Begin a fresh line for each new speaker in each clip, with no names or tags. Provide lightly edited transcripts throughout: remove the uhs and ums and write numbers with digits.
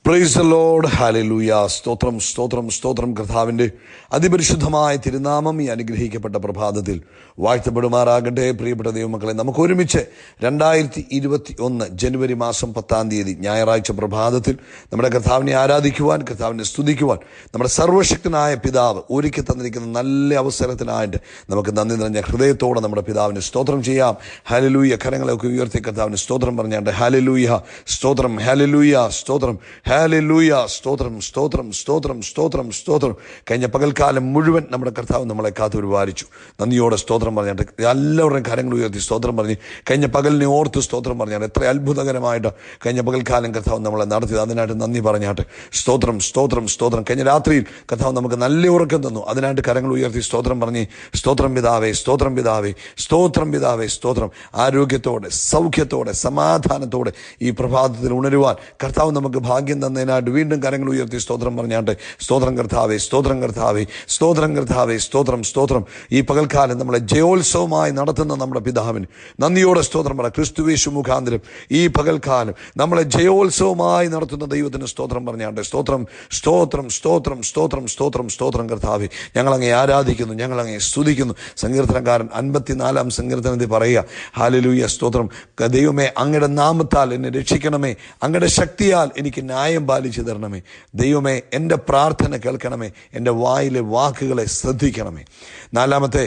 Praise the Lord. Hallelujah. സ്തോത്രം സ്തോത്രം സ്തോത്രം. കർത്താവിൻ്റെ അതിപരിശുദ്ധമായ തിരുനാമം ഈ അനുഗ്രഹിക്കപ്പെട്ട പ്രഭാതത്തിൽ വാഴ്ത്തപ്പെടുമാറാകട്ടെ. പ്രിയപ്പെട്ട ദൈവമക്കളെ, നമുക്ക് ഒരുമിച്ച് 2021 ജനുവരി മാസം 10-ാം തീയതി ഞായറാഴ്ച പ്രഭാതത്തിൽ നമ്മുടെ കർത്താവിനെ ആരാധിക്കുവാൻ, കർത്താവിനെ സ്തുതിക്കുവാൻ നമ്മുടെ സർവ്വശക്തനായ പിതാവ് ഒരുക്കി തന്നിരിക്കുന്ന നല്ല അവസരത്തിനായിട്ട് നമുക്ക് നന്ദി നിറഞ്ഞ ഹൃദയത്തോടെ നമ്മുടെ പിതാവിന് സ്തോത്രം ചെയ്യാം. ഹല്ലേലൂയ. കരങ്ങളെയൊക്കെ ഉയർത്തി കർത്താവിന് സ്തോത്രം പറഞ്ഞാണ്ട് ഹല്ലേലൂയ സ്തോത്രം, ഹല്ലേലൂയ സ്തോത്രം, ഹല്ലേലൂയ സ്തോത്രം സ്തോത്രം സ്തോത്രം സ്തോത്രം സ്തോത്രം. കഴിഞ്ഞ പകൽക്കാലം മുഴുവൻ നമ്മുടെ കർത്താവ് നമ്മളെ കാത്തു പരിപാലിച്ചു. നന്ദിയോടെ സ്തോത്രം പറഞ്ഞാട്ട് എല്ലാവരുടെയും കരങ്ങൾ ഉയർത്തി സ്തോത്രം പറഞ്ഞ് കഴിഞ്ഞ പകലിനെ ഓർത്ത് സ്തോത്രം പറഞ്ഞാൽ എത്ര അത്ഭുതകരമായിട്ട് കഴിഞ്ഞ പകൽക്കാലം കർത്താവ് നമ്മളെ നടത്തിയത്. അതിനായിട്ട് നന്ദി പറഞ്ഞാട്ട് സ്തോത്രം സ്തോത്രം സ്തോത്രം. കഴിഞ്ഞ രാത്രിയിൽ കർത്താവ് നമുക്ക് നല്ല ഉറക്കം തന്നു. അതിനായിട്ട് കരങ്ങൾ ഉയർത്തി സ്തോത്രം പറഞ്ഞ് സ്തോത്രം പിതാവേ, സ്തോത്രം പിതാവേ, സ്തോത്രം പിതാവേ, സ്തോത്രം. ആരോഗ്യത്തോടെ, സൗഖ്യത്തോടെ, സമാധാനത്തോടെ ഈ പ്രഭാതത്തിൽ ഉണരുവാൻ കർത്താവ് നമുക്ക് ഭാഗ്യം തന്നതിനായിട്ട് വീണ്ടും കരങ്ങൾ ഉയർത്തി സ്തോത്രം പറഞ്ഞാട്ട് സ്തോത്രം കർത്താവേ, സ്തോത്രം കർത്താവേ, സ്തോത്രം കർത്താവേ, സ്തോത്രം സ്തോത്രം. ഈ പകൽക്കാലം നമ്മളെ ജയോത്സവമായി നടത്തുന്ന നമ്മുടെ പിതാവിന് നന്ദിയോടെ സ്തോത്രം പറ. ക്രിസ്തുയേശു മുഖാന്തരം ഈ പകൽക്കാലം നമ്മളെ ജയോത്സവമായി നടത്തുന്ന ദൈവത്തിന് സ്തോത്രം പറഞ്ഞാട്ട് സ്തോത്രം സ്തോത്രം സ്തോത്രം സ്തോത്രം സ്തോത്രം സ്തോത്രം. കർത്താവേ, ഞങ്ങളങ്ങേ ആരാധിക്കുന്നു, ഞങ്ങളങ്ങേ സ്തുതിക്കുന്നു. സങ്കീർത്തനക്കാരൻ 54-ാം സങ്കീർത്തനത്തിൽ പറയുക, ഹല്ലേലൂയ സ്തോത്രം. ദൈവമേ, അങ്ങയുടെ നാമത്താൽ എന്നെ രക്ഷിക്കണമേ, അങ്ങയുടെ ശക്തിയാൽ എനിക്ക് ന്യായം പാലിച്ചു തരണമേ. ദൈവമേ, എൻ്റെ പ്രാർത്ഥന കേൾക്കണമേ, എൻ്റെ വായിലെ വാക്കുകളെ ശ്രദ്ധിക്കണമേ. 4-ാമത്തെ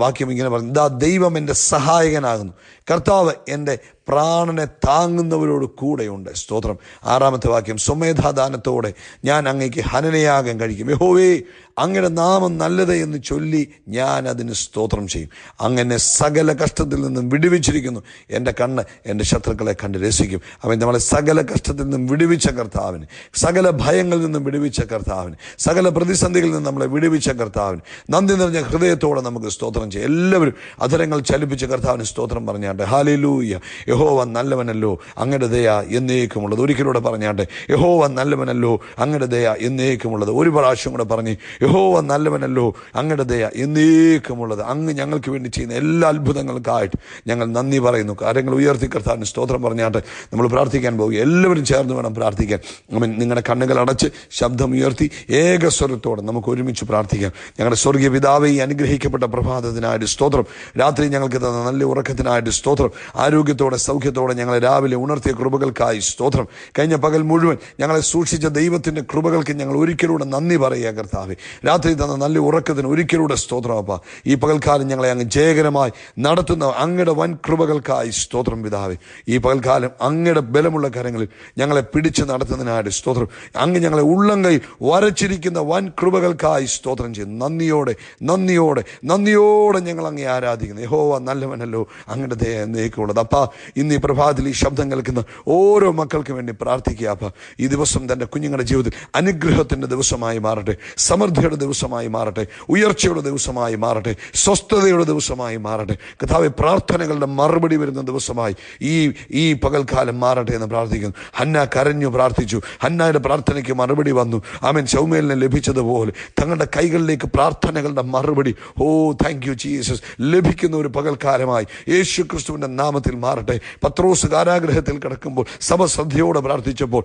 വാക്യം ഇങ്ങനെ പറഞ്ഞു, ഇതാ ദൈവം എൻ്റെ സഹായകനാകുന്നു, കർത്താവ് എൻ്റെ പ്രാണനെ താങ്ങുന്നവരോട് കൂടെയുണ്ട്. സ്തോത്രം. 6-ാമത്തെ വാക്യം, സ്വമേധാദാനത്തോടെ ഞാൻ അങ്ങേക്ക് ഹനനയാഗം കഴിക്കും. യഹോവേ, അങ്ങയുടെ നാമം നല്ലത് എന്ന് ചൊല്ലി ഞാൻ അതിന് സ്തോത്രം ചെയ്യും. അങ്ങനെ സകല കഷ്ടത്തിൽ നിന്നും വിടുവിച്ചിരിക്കുന്നു. എൻ്റെ കണ്ണ് എൻ്റെ ശത്രുക്കളെ കണ്ട് രസിക്കും. അവൻ നമ്മളെ സകല കഷ്ടത്തിൽ നിന്നും വിടുവിച്ച കർത്താവിന്, സകല ഭയങ്ങളിൽ നിന്നും വിടുവിച്ച കർത്താവിന്, സകല പ്രതിസന്ധികളിൽ നിന്നും നമ്മളെ വിടുവിച്ച കർത്താവിന് നന്ദി നിറഞ്ഞ ഹൃദയത്തോടെ നമുക്ക് സ്തോത്രം ചെയ്യാം. എല്ലാവരും അധരങ്ങൾ ചലിപ്പിച്ച കർത്താവിന് സ്തോത്രം പറഞ്ഞാട്ടെ. ഹല്ലേലൂയ. യഹോവ നല്ലവനല്ലോ, അങ്ങയുടെ ദയ എന്നേക്കുമുള്ളത്. ഒരിക്കലൂടെ പറഞ്ഞാട്ടെ, യഹോവ നല്ലവനല്ലോ, അങ്ങയുടെ ദയ എന്നേക്കുമുള്ളത്. ഒരു പ്രാവശ്യം കൂടെ പറഞ്ഞ്, യഹോവ നല്ലവനല്ലോ, അങ്ങയുടെ ദയ എന്നേക്കുമുള്ളത്. അങ്ങ് ഞങ്ങൾക്ക് വേണ്ടി ചെയ്യുന്ന എല്ലാ അത്ഭുതങ്ങൾക്കായിട്ട് ഞങ്ങൾ നന്ദി പറയുന്നു. കാര്യങ്ങൾ ഉയർത്തി കർത്താവിന് സ്തോത്രം പറഞ്ഞാട്ട് നമ്മൾ പ്രാർത്ഥിക്കാൻ പോകുക. എല്ലാവരും ചേർന്ന് വേണം പ്രാർത്ഥിക്കാൻ. നിങ്ങളുടെ കണ്ണുകൾ അടച്ച് ശബ്ദം ഉയർത്തി ഏകസ്വരത്തോടെ നമുക്ക് ഒരുമിച്ച് പ്രാർത്ഥിക്കാം. ഞങ്ങളുടെ സ്വർഗീയ പിതാവേ, ഈ അനുഗ്രഹിക്കപ്പെട്ട പ്രഭാതത്തിനായിട്ട് സ്തോത്രം. രാത്രി ഞങ്ങൾക്ക് തന്ന നല്ല ഉറക്കത്തിനായിട്ട് സ്തോത്രം. ആരോഗ്യത്തോടെ, സൗഖ്യത്തോടെ ഞങ്ങളെ രാവിലെ ഉണർത്തിയ കൃപകൾക്കായി സ്തോത്രം. കഴിഞ്ഞ പകൽ മുഴുവൻ ഞങ്ങളെ സൂക്ഷിച്ച ദൈവത്തിൻ്റെ കൃപകൾക്ക് ഞങ്ങൾ ഒരിക്കലൂടെ നന്ദി പറയുക. കർത്താവേ, രാത്രി തന്ന നല്ല ഉറക്കത്തിന് ഒരിക്കലൂടെ സ്തോത്രം. അപ്പ ഈ പകൽക്കാലം ഞങ്ങളെ അങ്ങ് ജയകരമായി നടത്തുന്ന അങ്ങയുടെ വൻ കൃപകൾക്കായി സ്തോത്രം പിതാവേ. ഈ പകൽക്കാലം അങ്ങയുടെ ബലമുള്ള കരങ്ങളിൽ ഞങ്ങളെ പിടിച്ച് നടത്തുന്നതിനായിട്ട് സ്തോത്രം. അങ്ങ് ഞങ്ങളെ ഉള്ളംകൈ വരച്ചിരിക്കുന്ന വൻ കൃപകൾക്കായി സ്തോത്രം ചെയ്യുന്നു. നന്ദിയോടെ നന്ദിയോടെ നന്ദിയോടെ ഞങ്ങൾ അങ്ങേ ആരാധിക്കുന്നു. യഹോവ നല്ലവനല്ലോ, അങ്ങയുടെ ദയ എന്നേക്കുമുള്ളത്. അപ്പ ഇന്ന് ഈ പ്രഭാതത്തിൽ ഈ ശബ്ദം കേൾക്കുന്ന ഓരോ മക്കൾക്ക് വേണ്ടി പ്രാർത്ഥിക്കുക. അപ്പ ഈ ദിവസം തൻ്റെ കുഞ്ഞുങ്ങളുടെ ജീവിതത്തിൽ അനുഗ്രഹത്തിൻ്റെ ദിവസമായി മാറട്ടെ, സമൃദ്ധിയുടെ ദിവസമായി മാറട്ടെ, ഉയർച്ചയുടെ ദിവസമായി മാറട്ടെ, സ്വസ്ഥതയുടെ ദിവസമായി മാറട്ടെ. കർത്താവേ, പ്രാർത്ഥനകളുടെ മറുപടി വരുന്ന ദിവസമായി ഈ പകൽക്കാലം മാറട്ടെ എന്ന് പ്രാർത്ഥിക്കുന്നു. ഹന്ന കരഞ്ഞു പ്രാർത്ഥിച്ചു, ഹന്നയുടെ പ്രാർത്ഥനയ്ക്ക് മറുപടി വന്നു. ആമേൻ. ശൗമേലിനെ ലഭിച്ചതുപോലെ തങ്ങളുടെ കൈകളിലേക്ക് പ്രാർത്ഥനകളുടെ മറുപടി, ഓ താങ്ക് യു ജീസസ്, ലഭിക്കുന്ന ഒരു പകൽക്കാലമായി യേശു ക്രിസ്തുവിൻ്റെ നാമത്തിൽ മാറട്ടെ. പത്രോസ് കാരാഗ്രഹത്തിൽ കിടക്കുമ്പോൾ സഭ ശ്രദ്ധയോടെ പ്രാർത്ഥിച്ചപ്പോൾ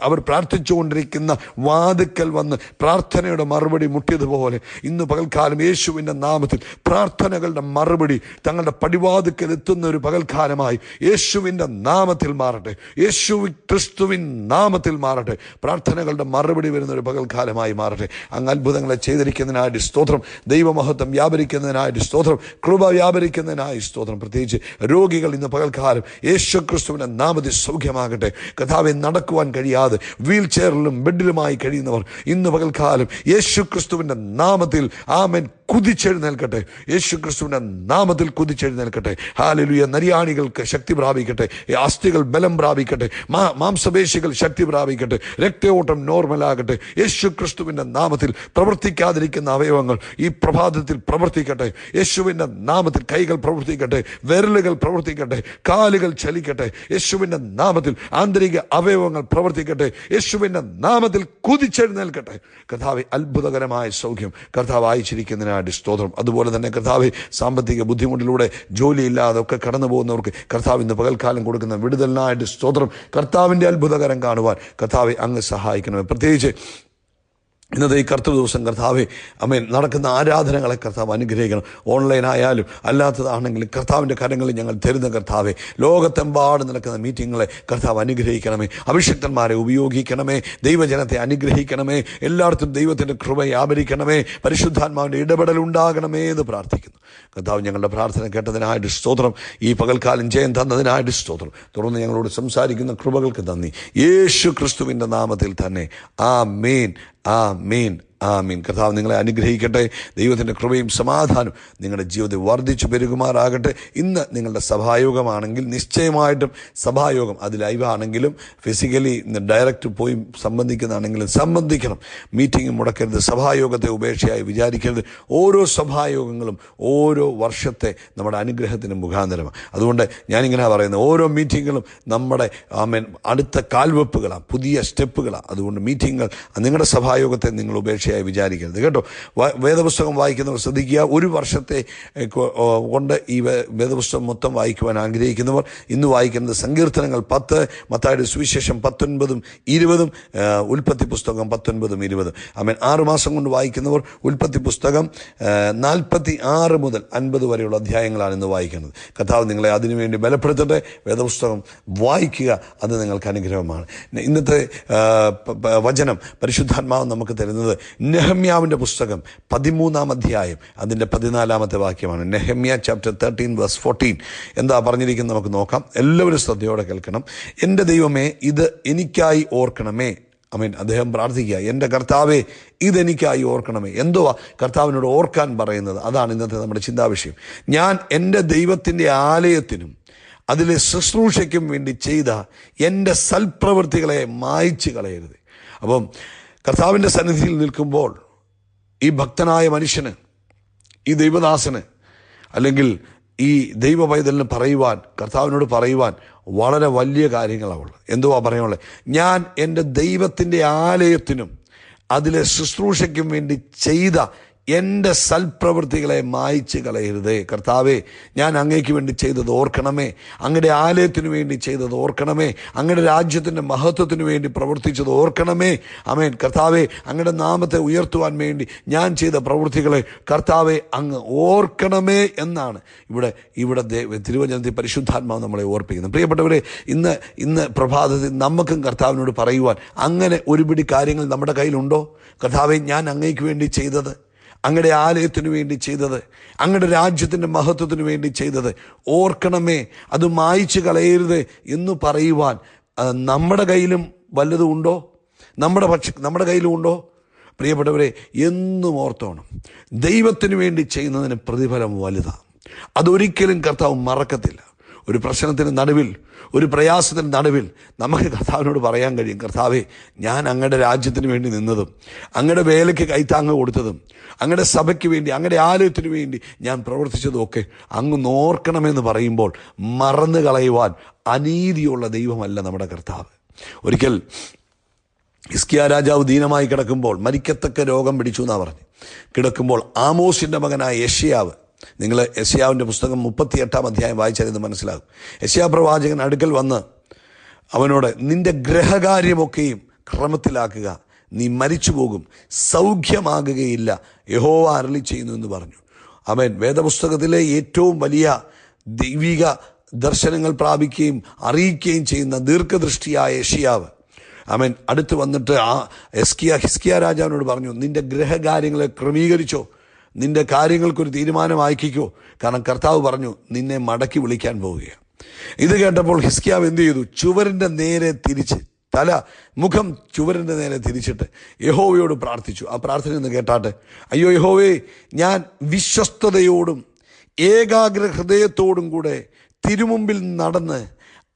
അവർ പ്രാർത്ഥിച്ചുകൊണ്ടിരിക്കുന്ന വാതിക്കൽ വന്ന് പ്രാർത്ഥനയുടെ മറുപടി മുട്ടിയതുപോലെ ഇന്ന് പകൽക്കാലം യേശുവിൻ്റെ നാമത്തിൽ പ്രാർത്ഥനകളുടെ മറുപടി തങ്ങളുടെ പടിവാതിക്കൽ എത്തുന്ന ഒരു പകൽക്കാലമായി യേശുവിൻ്റെ നാമത്തിൽ മാറട്ടെ, യേശു ക്രിസ്തുവിൻ നാമത്തിൽ മാറട്ടെ. പ്രാർത്ഥനകളുടെ മറുപടി വരുന്ന ഒരു പകൽക്കാലമായി മാറട്ടെ. അങ്ങ് അത്ഭുതങ്ങളെ ചെയ്തിരിക്കുന്നതിനായിട്ട് സ്തോത്രം. ദൈവമഹത്വം വ്യാപരിക്കുന്നതിനായിട്ട് സ്തോത്രം. കൃപ വ്യാപരിക്കുന്നതിനായി സ്തോത്രം. പ്രത്യേകിച്ച് രോഗികൾ ഇന്ന് പകൽക്കാലം യേശു ക്രിസ്തുവിൻ്റെ നാമത്തിൽ സൗഖ്യമാകട്ടെ. കർത്താവെ, നടക്കുവാൻ കഴിയാതെ വീൽ ചെയറിലും ബെഡിലുമായി കഴിയുന്നവർ ഇന്ന് പകൽക്കാലം യേശു ക്രിസ്തുവിൻ്റെ നാമത്തിൽ ആമേൻ കുതിച്ചെഴുന്നേൽക്കട്ടെ. യേശു ക്രിസ്തുവിൻ്റെ നാമത്തിൽ കുതിച്ചെഴുന്നേൽക്കട്ടെ. ഹല്ലേലൂയ. നരിയാണികൾക്ക് ശക്തി പ്രാപിക്കട്ടെ, അസ്ഥികൾ ബലം പ്രാപിക്കട്ടെ, മാംസപേശികൾ ശക്തി പ്രാപിക്കട്ടെ, രക്തയോട്ടം നോർമലാകട്ടെ. യേശു ക്രിസ്തുവിൻ്റെ നാമത്തിൽ പ്രവർത്തിക്കാതിരിക്കുന്ന അവയവങ്ങൾ ഈ പ്രഭാതത്തിൽ പ്രവർത്തിക്കട്ടെ. യേശുവിൻ്റെ നാമത്തിൽ കൈകൾ പ്രവർത്തിക്കട്ടെ, വിരലുകൾ പ്രവർത്തിക്കട്ടെ, കാലുകൾ ചലിക്കട്ടെ. യേശുവിൻ്റെ നാമത്തിൽ ആന്തരിക അവയവങ്ങൾ പ്രവർത്തിക്കട്ടെ. യേശുവിൻ്റെ നാമത്തിൽ കുതിച്ചെഴുന്നേൽക്കട്ടെ. കർത്താവെ, അത്ഭുതകരമായ സൗഖ്യം കർത്താവ് അയച്ചിരിക്കുന്നതിനായി ചെയ്യുന്നതിനായിട്ട് സ്തോത്രം. അതുപോലെ തന്നെ കർത്താവെ, സാമ്പത്തിക ബുദ്ധിമുട്ടിലൂടെ ജോലിയില്ലാതെ ഒക്കെ കടന്നു പോകുന്നവർക്ക് കർത്താവ് ഇന്ന് പകൽക്കാലം കൊടുക്കുന്ന വിടുതലിനായിട്ട് സ്തോത്രം. കർത്താവിൻ്റെ അത്ഭുതകരം കാണുവാൻ കർത്താവെ അങ്ങ് സഹായിക്കണമേ. പ്രത്യേകിച്ച് ഇന്നത്തെ ഈ കർത്തൃ ദിവസം കർത്താവെ, അമേൻ, നടക്കുന്ന ആരാധനകളെ കർത്താവ് അനുഗ്രഹിക്കണം. ഓൺലൈനായാലും അല്ലാത്തതാണെങ്കിലും കർത്താവിൻ്റെ കരങ്ങളിൽ ഞങ്ങൾ തരുന്ന കർത്താവെ, ലോകത്തെമ്പാടും നടക്കുന്ന മീറ്റിങ്ങുകളെ കർത്താവ് അനുഗ്രഹിക്കണമേ. അഭിഷിക്തന്മാരെ ഉപയോഗിക്കണമേ. ദൈവജനത്തെ അനുഗ്രഹിക്കണമേ. എല്ലായിടത്തും ദൈവത്തിൻ്റെ കൃപ വ്യാപരിക്കണമേ. പരിശുദ്ധാത്മാവിൻ്റെ ഇടപെടൽ ഉണ്ടാകണമേ എന്ന് പ്രാർത്ഥിക്കുന്നു. കർത്താവ് ഞങ്ങളുടെ പ്രാർത്ഥന കേട്ടതിനായിട്ട് സ്തോത്രം. ഈ പകൽക്കാലം ജയം തന്നതിനായിട്ട് സ്തോത്രം. തുടർന്ന് ഞങ്ങളോട് സംസാരിക്കുന്ന കൃപകൾക്ക് നന്ദി. യേശു ക്രിസ്തുവിൻ്റെ നാമത്തിൽ തന്നെ ആമേൻ, ആമേൻ, ആമീൻ. കർത്താവ് നിങ്ങളെ അനുഗ്രഹിക്കട്ടെ. ദൈവത്തിൻ്റെ കൃപയും സമാധാനവും നിങ്ങളുടെ ജീവിതത്തിൽ വർദ്ധിച്ചു പെരുകുമാറാകട്ടെ. ഇന്ന് നിങ്ങളുടെ സഭായോഗമാണെങ്കിൽ നിശ്ചയമായിട്ടും സഭായോഗം അത് ലൈവാണെങ്കിലും ഫിസിക്കലി ഡയറക്റ്റ് പോയി സംബന്ധിക്കുന്നതാണെങ്കിലും സംബന്ധിക്കണം. മീറ്റിംഗ് മുടക്കരുത്. സഭായോഗത്തെ ഉപേക്ഷയായി വിചാരിക്കരുത്. ഓരോ സഭായോഗങ്ങളും ഓരോ വർഷത്തെ നമ്മുടെ അനുഗ്രഹത്തിന് മുഖാന്തരമാണ്. അതുകൊണ്ട് ഞാനിങ്ങനെ പറയുന്നത്, ഓരോ മീറ്റിങ്ങുകളും നമ്മുടെ അടുത്ത കാൽവെപ്പുകളാണ്, പുതിയ സ്റ്റെപ്പുകളാണ്. അതുകൊണ്ട് മീറ്റിങ്ങുകൾ നിങ്ങളുടെ സഭായോഗത്തെ നിങ്ങൾ ഉപേക്ഷയായി വിചാരിക്കരുത് കേട്ടോ. വേദപുസ്തകം വായിക്കുന്നവർ ശ്രദ്ധിക്കുക. ഒരു വർഷത്തെ കൊണ്ട് ഈ വേദപുസ്തകം മൊത്തം വായിക്കുവാൻ ആഗ്രഹിക്കുന്നവർ ഇന്ന് വായിക്കുന്നത് സങ്കീർത്തനങ്ങൾ 10, മത്തായിയുടെ സുവിശേഷം 19, 20, ഉൽപ്പത്തി പുസ്തകം 19, 20. ആമേൻ. 6 മാസം കൊണ്ട് വായിക്കുന്നവർ ഉൽപ്പത്തി പുസ്തകം 46 മുതൽ 50 വരെയുള്ള അധ്യായങ്ങളാണ് ഇന്ന് വായിക്കുന്നത്. കർത്താവ് നിങ്ങളെ അതിനുവേണ്ടി ബലപ്പെടുത്തട്ടെ. വേദപുസ്തകം വായിക്കുക, അത് നിങ്ങൾക്ക് അനുഗ്രഹമാണ്. ഇന്നത്തെ വചനം പരിശുദ്ധാത്മാവ് നമുക്ക് തരുന്നത് നെഹമ്യാവിൻ്റെ പുസ്തകം 13-ാം അധ്യായം അതിൻ്റെ 14-ാമത്തെ വാക്യമാണ്. നെഹമ്യ ചാപ്റ്റർ 13 വേഴ്സ് 14 എന്താ പറഞ്ഞിരിക്കുന്നത് നമുക്ക് നോക്കാം. എല്ലാവരും ശ്രദ്ധയോടെ കേൾക്കണം. എൻ്റെ ദൈവമേ, ഇത് എനിക്കായി ഓർക്കണമേ. ആമേൻ. അദ്ദേഹം പ്രാർത്ഥിക്കുക, എൻ്റെ കർത്താവേ, ഇതെനിക്കായി ഓർക്കണമേ. എന്തുവാ കർത്താവിനോട് ഓർക്കാൻ പറയുന്നത്? അതാണ് ഇന്നത്തെ നമ്മുടെ ചിന്താവിഷയം. ഞാൻ എൻ്റെ ദൈവത്തിൻ്റെ ആലയത്തിനും അതിലെ ശുശ്രൂഷയ്ക്കും വേണ്ടി ചെയ്ത എൻ്റെ സൽപ്രവൃത്തികളെ മായ്ച്ചു കളയരുത്. അപ്പം കർത്താവിൻ്റെ സന്നിധിയിൽ നിൽക്കുമ്പോൾ ഈ ഭക്തനായ മനുഷ്യന്, ഈ ദൈവദാസന്, അല്ലെങ്കിൽ ഈ ദൈവ പൈതലിന് പറയുവാൻ, കർത്താവിനോട് പറയുവാൻ വളരെ വലിയ കാര്യങ്ങളാണ് ഉള്ളത്. എന്തുവാ പറയാനുള്ളത്? ഞാൻ എൻ്റെ ദൈവത്തിൻ്റെ ആലയത്തിനും അതിലെ ശുശ്രൂഷയ്ക്കും വേണ്ടി ചെയ്ത എൻ്റെ സൽപ്രവൃത്തികളെ മായ്ച്ചു കളയരുതേ. കർത്താവേ, ഞാൻ അങ്ങേക്ക് വേണ്ടി ചെയ്തത് ഓർക്കണമേ. അങ്ങയുടെ ആലയത്തിന് വേണ്ടി ചെയ്തത് ഓർക്കണമേ. അങ്ങയുടെ രാജ്യത്തിൻ്റെ മഹത്വത്തിന് വേണ്ടി പ്രവർത്തിച്ചത് ഓർക്കണമേ. ആമേൻ. കർത്താവേ, അങ്ങയുടെ നാമത്തെ ഉയർത്തുവാൻ വേണ്ടി ഞാൻ ചെയ്ത പ്രവൃത്തികളെ കർത്താവെ അങ്ങ് ഓർക്കണമേ എന്നാണ് ഇവിടെ തിരുവചനത്തിൽ പരിശുദ്ധാത്മാവ് നമ്മളെ ഓർപ്പിക്കുന്നത്. പ്രിയപ്പെട്ടവരെ, ഇന്ന് പ്രഭാതത്തിൽ നമുക്കും കർത്താവിനോട് പറയുവാൻ അങ്ങനെ ഒരുപിടി കാര്യങ്ങൾ നമ്മുടെ കയ്യിലുണ്ടോ? കർത്താവെ, ഞാൻ അങ്ങേക്ക് വേണ്ടി ചെയ്തത്, അങ്ങയുടെ ആലയത്തിനു വേണ്ടി ചെയ്തത്, അങ്ങയുടെ രാജ്യത്തിൻ്റെ മഹത്വത്തിന് വേണ്ടി ചെയ്തത് ഓർക്കണമേ, അത് മായ്ച്ചു കളയരുത് എന്ന് പറയുവാൻ നമ്മുടെ കയ്യിലും വല്ലതും ഉണ്ടോ? നമ്മുടെ കയ്യിലും ഉണ്ടോ? പ്രിയപ്പെട്ടവരെ, എന്നും ഓർത്തോണം, ദൈവത്തിന് വേണ്ടി ചെയ്യുന്നതിന് പ്രതിഫലം വലുതാണ്. അതൊരിക്കലും കർത്താവ് മറക്കത്തില്ല. ഒരു പ്രശ്നത്തിന് നടുവിൽ, ഒരു പ്രയാസത്തിന് നടുവിൽ നമുക്ക് കർത്താവിനോട് പറയാൻ കഴിയും, കർത്താവേ, ഞാൻ അങ്ങയുടെ രാജ്യത്തിന് വേണ്ടി നിന്നതും, അങ്ങയുടെ വേലയ്ക്ക് കൈത്താങ്ങ് കൊടുത്തതും, അങ്ങയുടെ സഭയ്ക്ക് വേണ്ടി, അങ്ങയുടെ ആലയത്തിന് വേണ്ടി ഞാൻ പ്രവർത്തിച്ചതും ഒക്കെ അങ്ങ് നോർക്കണമെന്ന് പറയുമ്പോൾ മറന്നു കളയുവാൻ അനീതിയുള്ള ദൈവമല്ല നമ്മുടെ കർത്താവ്. ഒരിക്കൽ ഹിസ്കിയാ രാജാവ് ദീനമായി കിടക്കുമ്പോൾ, മരിക്കത്തക്ക രോഗം പിടിച്ചു എന്നാണ് പറഞ്ഞു കിടക്കുമ്പോൾ, ആമോസിൻ്റെ മകനായ യെശയ്യാവ്, നിങ്ങൾ യെശയ്യാവിൻ്റെ പുസ്തകം 38-ാം അധ്യായം വായിച്ചാൽ ഇത് മനസ്സിലാകും. യെശയ്യാ പ്രവാചകൻ അടുക്കൽ വന്ന് അവനോട്, നിന്റെ ഗ്രഹകാര്യമൊക്കെയും ക്രമത്തിലാക്കുക, നീ മരിച്ചു പോകും, സൗഖ്യമാകുകയില്ല, യഹോവ അരുളി ചെയ്യുന്നു എന്ന് പറഞ്ഞു. അവൻ വേദപുസ്തകത്തിലെ ഏറ്റവും വലിയ ദൈവിക ദർശനങ്ങൾ പ്രാപിക്കുകയും അറിയിക്കുകയും ചെയ്യുന്ന ദീർഘദൃഷ്ടിയായ യെശയ്യാവ് അവൻ അടുത്ത് വന്നിട്ട് ഹിസ്കിയാ രാജാവിനോട് പറഞ്ഞു, നിന്റെ ഗ്രഹകാര്യങ്ങളെ ക്രമീകരിച്ചോ, നിന്റെ കാര്യങ്ങൾക്കൊരു തീരുമാനമാക്കിക്കോ, കാരണം കർത്താവ് പറഞ്ഞു നിന്നെ മടക്കി വിളിക്കാൻ പോവുകയാണ്. ഇത് കേട്ടപ്പോൾ ഹിസ്കിയാവ് എന്ത് ചെയ്തു? ചുവരിൻ്റെ നേരെ തിരിച്ച്, മുഖം ചുവരിൻ്റെ നേരെ തിരിച്ചിട്ട് യഹോവയോട് പ്രാർത്ഥിച്ചു. ആ പ്രാർത്ഥന ഒന്ന് കേട്ടാട്ടെ. അയ്യോ യഹോവേ, ഞാൻ വിശ്വസ്തയോടും ഏകാഗ്ര ഹൃദയത്തോടും കൂടെ തിരുമുമ്പിൽ നടന്ന്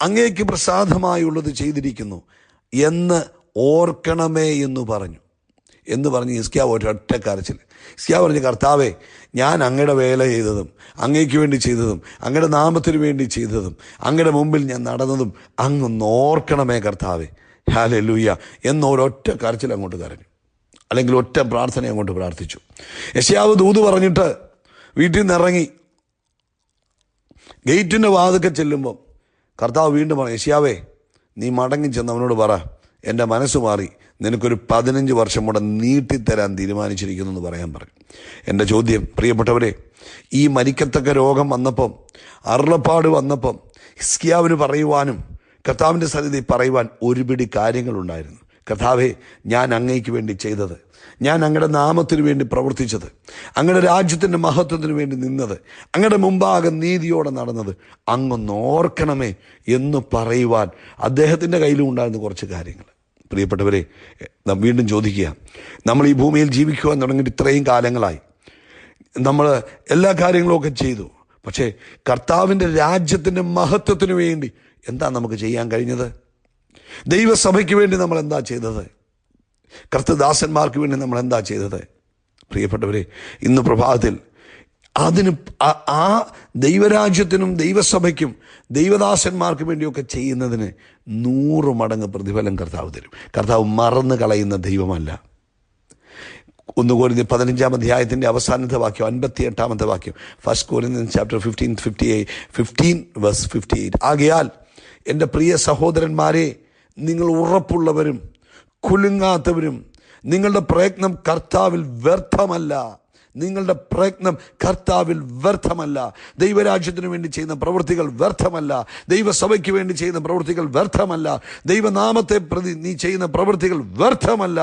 അങ്ങേക്ക് പ്രസാദമായുള്ളത് ചെയ്തിരിക്കുന്നു എന്ന് ഓർക്കണമേ എന്ന് പറഞ്ഞു. ഹിസ്കിയാവ് ഒരൊറ്റ കരച്ചിൽ. ഹിസ്കിയാവ് പറഞ്ഞു, കർത്താവേ, ഞാൻ അങ്ങയുടെ വേല ചെയ്തതും, അങ്ങേക്ക് വേണ്ടി ചെയ്തതും, അങ്ങയുടെ നാമത്തിന് വേണ്ടി ചെയ്തതും, അങ്ങയുടെ മുമ്പിൽ ഞാൻ നടന്നതും അങ്ങ് ഓർക്കണമേ കർത്താവേ. ഹല്ലേലൂയ എന്നൊരൊറ്റ കരച്ചിൽ അങ്ങോട്ട് കരഞ്ഞു. അല്ലെങ്കിൽ ഒറ്റ പ്രാർത്ഥന അങ്ങോട്ട് പ്രാർത്ഥിച്ചു. യെശയ്യാവ് ദൂത് പറഞ്ഞിട്ട് വീട്ടിൽ നിന്ന് ഇറങ്ങി ഗേറ്റിൻ്റെ വാതിൽക്കൽ ചെല്ലുമ്പോൾ കർത്താവ് വീണ്ടും പറഞ്ഞു, യെശയ്യാവേ, നീ മടങ്ങി ചെന്ന് അവനോട് പറ, എൻ്റെ മനസ്സ് മാറി, നിനക്കൊരു 15 വർഷം കൂടെ നീട്ടിത്തരാൻ തീരുമാനിച്ചിരിക്കുന്നു എന്ന് പറയാൻ പറഞ്ഞു. എൻ്റെ ചോദ്യം, പ്രിയപ്പെട്ടവരെ, ഈ മരിക്കത്തക്ക രോഗം വന്നപ്പം, അരുളപ്പാട് വന്നപ്പം ഹിസ്കിയാവിന് പറയുവാനും കർത്താവിൻ്റെ സന്നിധി പറയുവാൻ ഒരുപിടി കാര്യങ്ങളുണ്ടായിരുന്നു. കർത്താവേ, ഞാൻ അങ്ങയ്ക്ക് വേണ്ടി ചെയ്തത്, ഞാൻ അങ്ങയുടെ നാമത്തിന് വേണ്ടി പ്രവർത്തിച്ചത്, അങ്ങയുടെ രാജ്യത്തിൻ്റെ മഹത്വത്തിന് വേണ്ടി നിന്നത്, അങ്ങയുടെ മുമ്പാകെ നീതിയോടെ നടന്നത് അങ്ങൊന്ന് ഓർക്കണമേ എന്ന് പറയുവാൻ അദ്ദേഹത്തിൻ്റെ കയ്യിലും ഉണ്ടായിരുന്ന കുറച്ച് കാര്യങ്ങൾ. പ്രിയപ്പെട്ടവരെ, നാം വീണ്ടും ചോദിക്കുക, നമ്മൾ ഈ ഭൂമിയിൽ ജീവിക്കുവാൻ തുടങ്ങിയിട്ട് ഇത്രയും കാലങ്ങളായി, നമ്മൾ എല്ലാ കാര്യങ്ങളുമൊക്കെ ചെയ്തു, പക്ഷേ കർത്താവിൻ്റെ രാജ്യത്തിൻ്റെ മഹത്വത്തിന് വേണ്ടി എന്താ നമുക്ക് ചെയ്യാൻ കഴിഞ്ഞത്? ദൈവസഭയ്ക്ക് വേണ്ടി നമ്മൾ എന്താ ചെയ്തത്? കർത്തദാസന്മാർക്ക് വേണ്ടി നമ്മൾ എന്താ ചെയ്തത്? പ്രിയപ്പെട്ടവരെ, ഇന്ന് പ്രഭാതത്തിൽ അതിന് ആ ദൈവരാജ്യത്തിനും ദൈവസഭയ്ക്കും ദൈവദാസന്മാർക്ക് വേണ്ടിയൊക്കെ ചെയ്യുന്നതിന് 100 മടങ്ങ് പ്രതിഫലം കർത്താവ് തരും. കർത്താവ് മറന്നു കളയുന്ന ദൈവമല്ല. 1 കൊരിന്ത്യർ 15-ാം അധ്യായത്തിൻ്റെ അവസാനത്തെ വാക്യം, 58-ാമത്തെ വാക്യം, 1 Corinthians chapter 15:58. ആകയാൽ എൻ്റെ പ്രിയ സഹോദരന്മാരെ, നിങ്ങൾ ഉറപ്പുള്ളവരും കുലുങ്ങാത്തവരും, നിങ്ങളുടെ പ്രയത്നം കർത്താവിൽ വ്യർത്ഥമല്ല. നിങ്ങളുടെ പ്രയത്നം കർത്താവിൽ വ്യർത്ഥമല്ല. ദൈവരാജ്യത്തിന് വേണ്ടി ചെയ്യുന്ന പ്രവൃത്തികൾ വ്യർത്ഥമല്ല. ദൈവസഭയ്ക്ക് വേണ്ടി ചെയ്യുന്ന പ്രവൃത്തികൾ വ്യർത്ഥമല്ല. ദൈവനാമത്തെ പ്രതി നീ ചെയ്യുന്ന പ്രവൃത്തികൾ വ്യർത്ഥമല്ല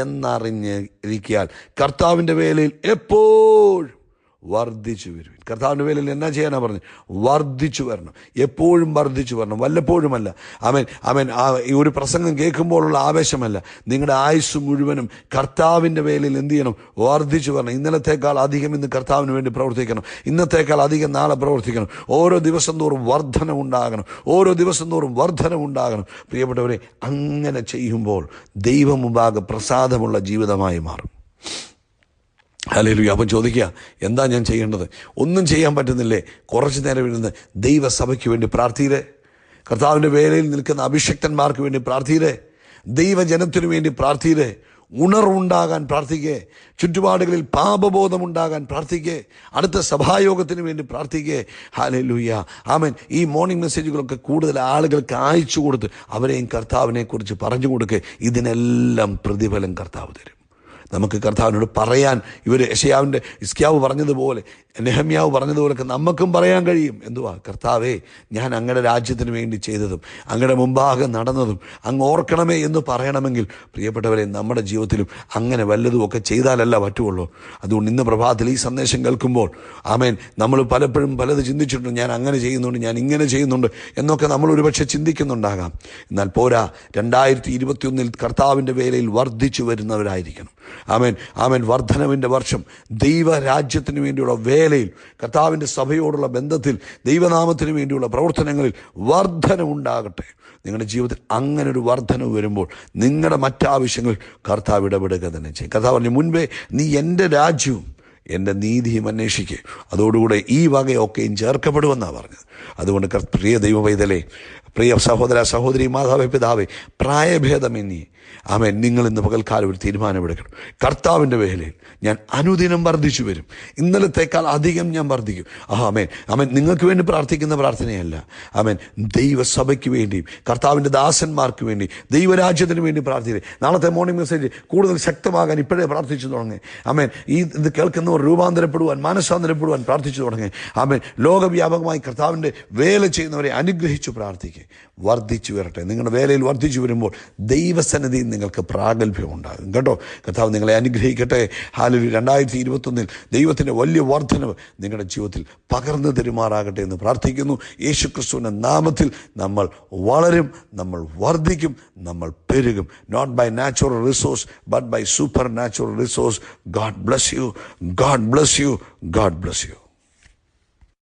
എന്നറിഞ്ഞിരിക്കാൻ കർത്താവിൻ്റെ വേലയിൽ എപ്പോഴും വർദ്ധിച്ചു വരും. കർത്താവിൻ്റെ വേലയിൽ എന്നാ ചെയ്യാനാണ് പറഞ്ഞത്? വർദ്ധിച്ചു വരണം, എപ്പോഴും വർദ്ധിച്ചു വരണം, വല്ലപ്പോഴുമല്ല. ആമേൻ. ഈ ഒരു പ്രസംഗം കേൾക്കുമ്പോഴുള്ള ആവേശമല്ല, നിങ്ങളുടെ ആയുസ് മുഴുവനും കർത്താവിൻ്റെ വേലയിൽ എന്ത് ചെയ്യണം? വർദ്ധിച്ചു വരണം. ഇന്നലത്തേക്കാൾ അധികം ഇന്ന് കർത്താവിന് വേണ്ടി പ്രവർത്തിക്കണം. ഇന്നത്തേക്കാൾ അധികം നാളെ പ്രവർത്തിക്കണം. ഓരോ ദിവസം തോറും വർധനമുണ്ടാകണം. ഓരോ ദിവസം തോറും വർധനമുണ്ടാകണം. പ്രിയപ്പെട്ടവരെ, അങ്ങനെ ചെയ്യുമ്പോൾ ദൈവം മുമ്പാകെ പ്രസാദമുള്ള ജീവിതമായി മാറും. ഹല്ലേലൂയ. അപ്പം ചോദിക്കുക, എന്താ ഞാൻ ചെയ്യേണ്ടത്? ഒന്നും ചെയ്യാൻ പറ്റുന്നില്ലേ? കുറച്ചു നേരം ഇരുന്ന് ദൈവസഭയ്ക്ക് വേണ്ടി പ്രാർത്ഥിയില്ലേ? കർത്താവിൻ്റെ വേലയിൽ നിൽക്കുന്ന അഭിഷക്തന്മാർക്ക് വേണ്ടി പ്രാർത്ഥിയില്ലേ? ദൈവജനത്തിനു വേണ്ടി പ്രാർത്ഥിയില്ലേ? ഉണർവുണ്ടാകാൻ പ്രാർത്ഥിക്കേ. ചുറ്റുപാടുകളിൽ പാപബോധമുണ്ടാകാൻ പ്രാർത്ഥിക്കേ. അടുത്ത സഭായോഗത്തിന് വേണ്ടി പ്രാർത്ഥിക്കേ. ഹല്ലേലൂയ. ആമേൻ. ഈ മോർണിംഗ് മെസ്സേജുകളൊക്കെ കൂടുതൽ ആളുകൾക്ക് അയച്ചു കൊടുത്ത് അവരെയും കർത്താവിനെ കുറിച്ച് പറഞ്ഞു കൊടുക്കേ. ഇതിനെല്ലാം പ്രതിഫലം കർത്താവ് തരും. നമുക്ക് കർത്താവിനോട് പറയാൻ, ഇവർ യെശയ്യാവിൻ്റെ ഹിസ്കിയാവ് പറഞ്ഞതുപോലെ, നെഹമ്യാവ് പറഞ്ഞതുപോലൊക്കെ നമുക്കും പറയാൻ കഴിയും. എന്തുവാ? കർത്താവേ, ഞാൻ അങ്ങയുടെ രാജ്യത്തിന് വേണ്ടി ചെയ്തതും അങ്ങയുടെ മുമ്പാകെ നടന്നതും അങ്ങ് ഓർക്കണമേ എന്ന് പറയണമെങ്കിൽ പ്രിയപ്പെട്ടവരെ, നമ്മുടെ ജീവിതത്തിലും അങ്ങനെ വല്ലതുമൊക്കെ ചെയ്താലല്ല പറ്റുള്ളൂ. അതുകൊണ്ട് ഇന്ന് പ്രഭാതത്തിൽ ഈ സന്ദേശം കേൾക്കുമ്പോൾ ആമേൻ, നമ്മൾ പലപ്പോഴും പലത് ചിന്തിച്ചിട്ടുണ്ട്. ഞാൻ അങ്ങനെ ചെയ്യുന്നുണ്ട്, ഞാൻ ഇങ്ങനെ ചെയ്യുന്നുണ്ട് എന്നൊക്കെ നമ്മൾ ഒരുപക്ഷെ ചിന്തിക്കുന്നുണ്ടാകാം. എന്നാൽ പോരാ, 2021 കർത്താവിൻ്റെ വേലയിൽ വർദ്ധിച്ചു വരുന്നവരായിരിക്കണം. ആമേൻ. വർധനവിൻ്റെ വർഷം. ദൈവരാജ്യത്തിന് വേണ്ടിയുള്ള വേലയിൽ, കർത്താവിൻ്റെ സഭയോടുള്ള ബന്ധത്തിൽ, ദൈവനാമത്തിന് വേണ്ടിയുള്ള പ്രവർത്തനങ്ങളിൽ വർധനവുണ്ടാകട്ടെ. നിങ്ങളുടെ ജീവിതത്തിൽ അങ്ങനെ ഒരു വർധനവ് വരുമ്പോൾ നിങ്ങളുടെ മറ്റാവശ്യങ്ങൾ കർത്താവ് ഇടപെടുക തന്നെ ചെയ്യും. കർത്താവ് പറഞ്ഞു, മുൻപേ നീ എൻ്റെ രാജ്യവും എൻ്റെ നീതിയും അന്വേഷിക്കുക, അതോടുകൂടെ ഈ വകയൊക്കെയും ചേർക്കപ്പെടുമെന്നാണ് പറഞ്ഞത്. അതുകൊണ്ട് പ്രിയ ദൈവവൈതലേ, പ്രിയ സഹോദര സഹോദരി, മാതാവേ, പിതാവേ, പ്രായഭേദമെന്നീ ആമേൻ, നിങ്ങൾ ഇന്ന് പകൽക്കാലം ഒരു തീരുമാനമെടുക്കണം. കർത്താവിൻ്റെ വേലയിൽ ഞാൻ അനുദിനം വർദ്ധിച്ചു വരും. ഇന്നലത്തേക്കാൾ അധികം ഞാൻ വർദ്ധിക്കും. ആമേൻ. നിങ്ങൾക്ക് വേണ്ടി പ്രാർത്ഥിക്കുന്ന പ്രാർത്ഥനയല്ല. ആമേൻ. ദൈവസഭയ്ക്ക് വേണ്ടിയും കർത്താവിൻ്റെ ദാസന്മാർക്ക് വേണ്ടി, ദൈവരാജ്യത്തിന് വേണ്ടി പ്രാർത്ഥിക്കുക. നാളത്തെ മോർണിംഗ് മെസ്സേജ് കൂടുതൽ ശക്തമാകാൻ ഇപ്പോഴേ പ്രാർത്ഥിച്ചു തുടങ്ങി. ആമേൻ. ഇത് കേൾക്കുന്നവർ രൂപാന്തരപ്പെടുവാൻ, മാനസാന്തരപ്പെടുവാൻ പ്രാർത്ഥിച്ചു തുടങ്ങി. ആമേൻ. ലോകവ്യാപകമായി കർത്താവിൻ്റെ വേല ചെയ്യുന്നവരെ അനുഗ്രഹിച്ചു പ്രാർത്ഥിക്കുക. വർദ്ധിച്ചു വരട്ടെ. നിങ്ങളുടെ വേലയിൽ വർദ്ധിച്ചു വരുമ്പോൾ ദൈവസന്നിധിയിൽ നിങ്ങൾക്ക് പ്രാഗൽഭ്യം ഉണ്ടാകും കേട്ടോ. കർത്താവ് നിങ്ങളെ അനുഗ്രഹിക്കട്ടെ. ഹല്ലേലൂയ. 2021 ദൈവത്തിൻ്റെ വലിയ വർധനവ് നിങ്ങളുടെ ജീവിതത്തിൽ പകർന്നു തരുമാറാകട്ടെ എന്ന് പ്രാർത്ഥിക്കുന്നു. യേശുക്രിസ്തുവിൻ്റെ നാമത്തിൽ നമ്മൾ വളരും, നമ്മൾ വർദ്ധിക്കും, നമ്മൾ പെരുകും. Not by natural resource but by super natural resource. God bless you. God bless you. God bless U.